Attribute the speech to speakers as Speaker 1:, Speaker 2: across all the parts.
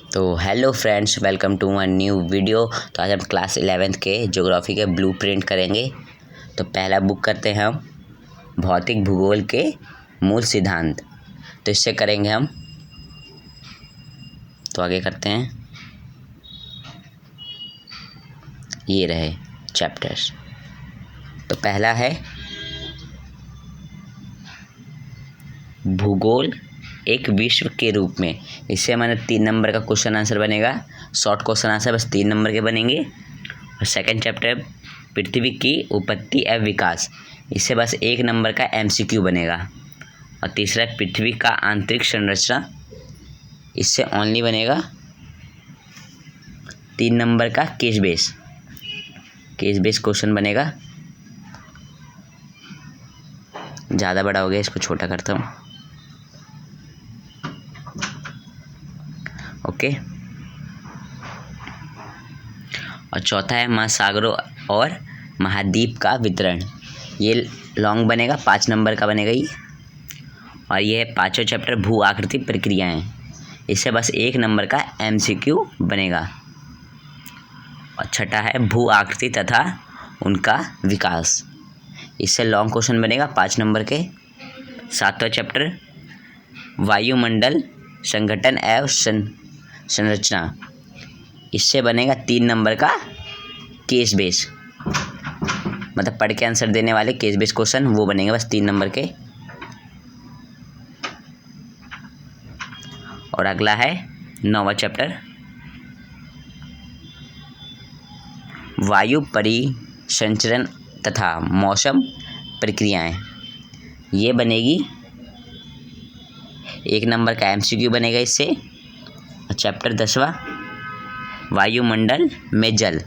Speaker 1: तो hello friends, welcome to my new video. तो आज हम क्लास 11th के ज्योग्राफी के ब्लूप्रिंट करेंगे। तो पहला बुक करते हैं हम भौतिक भूगोल के मूल सिद्धांत। तो इससे करेंगे हम। तो आगे करते हैं, ये रहे चैप्टर्स। तो पहला है भूगोल एक विश्व के रूप में। इससे हमारे 3 नंबर का क्वेश्चन आंसर बनेगा। शॉर्ट क्वेश्चन आंसर बस 3 नंबर के बनेंगे। और सेकंड चैप्टर पृथ्वी की उत्पत्ति एवं विकास। इससे बस 1 नंबर का MCQ बनेगा। और तीसरा पृथ्वी का आंतरिक संरचना। इससे ओनली बनेगा 3 नंबर का केस बेस क्वेश्चन बनेगा। ज़्यादा बड़ा हो गया, इसको छोटा करता हूँ। ओके। और चौथा है महासागरों और महाद्वीप का वितरण। ये लॉन्ग बनेगा, 5 नंबर का बनेगा ये। और ये है 5वां चैप्टर भू आकृति प्रक्रियाएं। इससे बस 1 नंबर का MCQ बनेगा। और छठा है भू आकृति तथा उनका विकास। इससे लॉन्ग क्वेश्चन बनेगा 5 नंबर के। 7वां चैप्टर वायुमंडल संगठन एवं संरचना। इससे बनेगा 3 नंबर का केस बेस, मतलब पढ़ के आंसर देने वाले केस बेस क्वेश्चन वो बनेंगे बस 3 नंबर के। और अगला है 9वां चैप्टर वायु परिसंचरण तथा मौसम प्रक्रियाएं। ये बनेगी 1 नंबर का MCQ बनेगा इससे। और चैप्टर 10वां वायुमंडल में जल।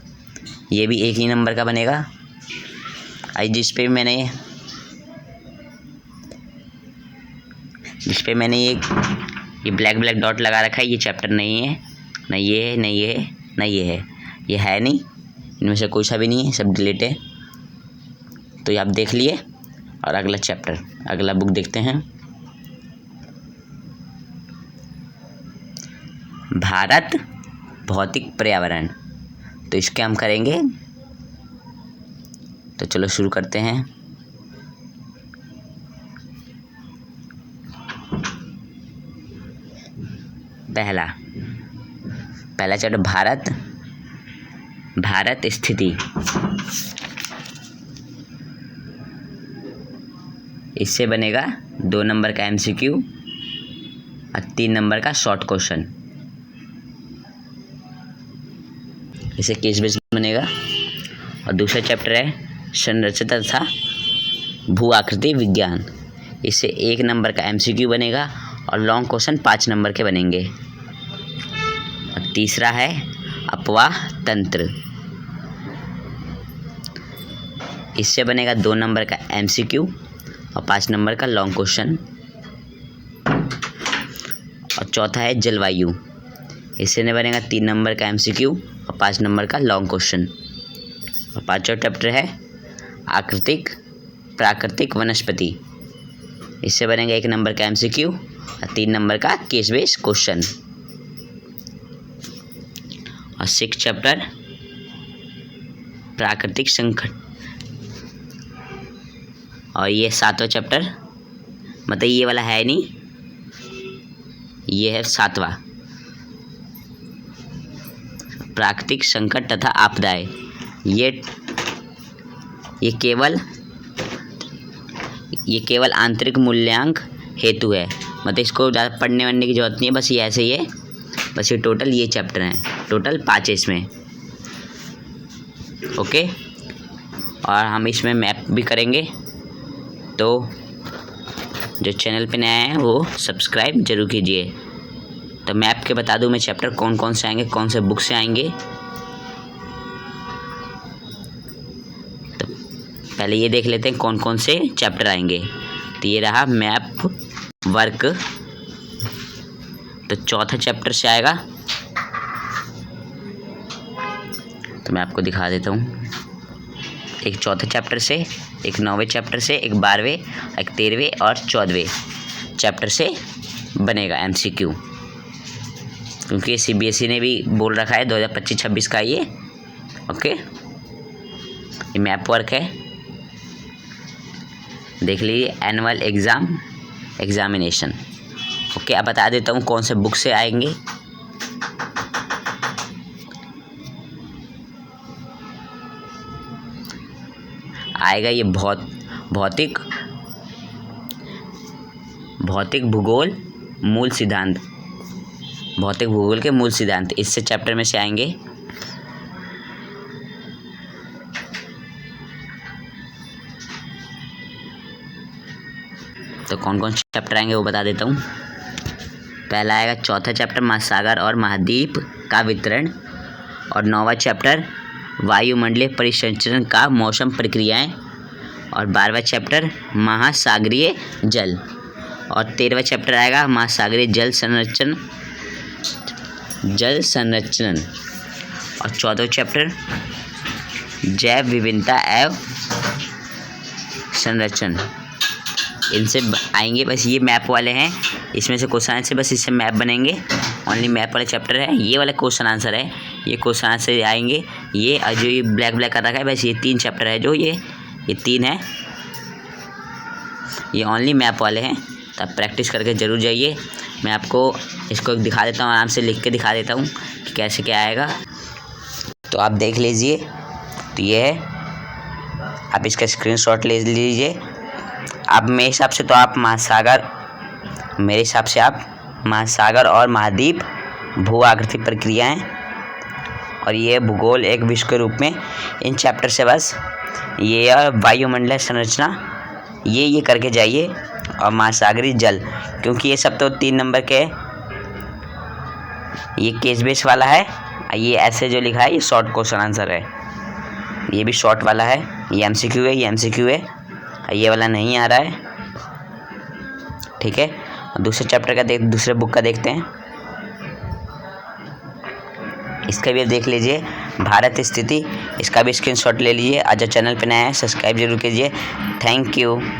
Speaker 1: ये भी 1 ही नंबर का बनेगा। जिस पे मैंने ये ब्लैक डॉट लगा रखा है, ये चैप्टर नहीं है। ना ये है, नहीं ये है, ना ये है। ये है नहीं, इनमें से कोई सा भी नहीं है, सब डिलीट है। तो ये आप देख लिए। और अगला चैप्टर, अगला बुक देखते हैं। भारत भौतिक पर्यावरण। तो इसके हम करेंगे। तो चलो शुरू करते हैं। पहला चैप्टर भारत स्थिति। इससे बनेगा 2 नंबर का MCQ और 3 नंबर का शॉर्ट क्वेश्चन। इसे केस बेस बनेगा। और दूसरा चैप्टर है संरचना तथा भू आकृति विज्ञान। इससे 1 नंबर का MCQ बनेगा और लॉन्ग क्वेश्चन 5 नंबर के बनेंगे। और तीसरा है अपवाह तंत्र। इससे बनेगा 2 नंबर का MCQ और 5 नंबर का लॉन्ग क्वेश्चन। और चौथा है जलवायु। इससे ने बनेगा 3 नंबर का MCQ और 5 नंबर का लॉन्ग क्वेश्चन। और 5वां चैप्टर है प्राकृतिक वनस्पति। इससे बनेगा 1 नंबर का MCQ और 3 नंबर का केस बेस क्वेश्चन। और 6 चैप्टर प्राकृतिक संकट। और ये 7वां चैप्टर, मतलब ये वाला है नहीं, ये है 7वां प्राकृतिक संकट तथा आपदाएं। ये केवल आंतरिक मूल्यांक हेतु है, मतलब इसको ज़्यादा पढ़ने वढ़ने की जरूरत नहीं है। बस ये ऐसे ही है। बस ये टोटल ये चैप्टर हैं, टोटल 5 है इसमें। ओके। और हम इसमें मैप भी करेंगे। तो जो चैनल पे नया है वो सब्सक्राइब जरूर कीजिए। तो मैप के बता दूं मैं चैप्टर कौन कौन से आएंगे, कौन से बुक से आएंगे। तो पहले ये देख लेते हैं कौन कौन से चैप्टर आएंगे। तो ये रहा मैप वर्क। तो चौथा चैप्टर से आएगा। तो मैं आपको दिखा देता हूँ। एक चौथे चैप्टर से, एक 9वें चैप्टर से, एक 12वें, एक 13वें और 14वें चैप्टर से बनेगा MCQ। क्योंकि CBSE ने भी बोल रखा है 2025-26 का ये। ओके, ये मैप वर्क है, देख लीजिए, एनुअल एग्जामिनेशन। ओके, अब बता देता हूँ कौन से बुक से आएंगे। आएगा ये भौतिक भूगोल मूल सिद्धांत, भौतिक भूगोल के मूल सिद्धांत, इससे चैप्टर में से आएंगे। तो कौन कौन चैप्टर आएंगे वो बता देता हूँ। पहला आएगा चौथा चैप्टर महासागर और महाद्वीप का वितरण, और 9वां चैप्टर वायुमंडलीय परिसंचरण का मौसम प्रक्रियाएं, और 12वां चैप्टर महासागरीय जल, और 13वां चैप्टर आएगा महासागरीय जल संरक्षण, और 14वां चैप्टर जैव विभिन्नता एवं संरक्षण। इनसे आएंगे, बस ये मैप वाले हैं, इसमें से क्वेश्चन से बस इससे मैप बनेंगे, ओनली मैप वाला चैप्टर है, ये वाला क्वेश्चन आंसर है, ये क्वेश्चन आंसर आएंगे। ये जो ये ब्लैक कर रखा है बस ये 3 चैप्टर है, जो ये 3 है, ये ओनली मैप वाले हैं। तब प्रैक्टिस करके ज़रूर जाइए। मैं आपको इसको दिखा देता हूँ, आराम से लिख के दिखा देता हूँ कि कैसे क्या आएगा, तो आप देख लीजिए। तो ये है, आप इसका स्क्रीनशॉट ले लीजिए। अब मेरे हिसाब से तो आप महासागर और महाद्वीप भू आकृति प्रक्रियाएं और ये भूगोल एक विश्व के रूप में, इन चैप्टर से बस ये वायुमंडलीय संरचना ये करके जाइए, और महासागरीय जल, क्योंकि ये सब तो 3 नंबर के, ये केस बेस वाला है, ये ऐसे जो लिखा है ये शॉर्ट क्वेश्चन आंसर है, ये भी शॉर्ट वाला है, ये MCQ है, ये MCQ है, ये वाला नहीं आ रहा है। ठीक है, दूसरे चैप्टर का दूसरे बुक का देखते हैं, इसका भी देख लीजिए, भारत स्थिति, इसका भी स्क्रीनशॉट ले लीजिए। आज चैनल पे नया है सब्सक्राइब जरूर कीजिए। Thank you.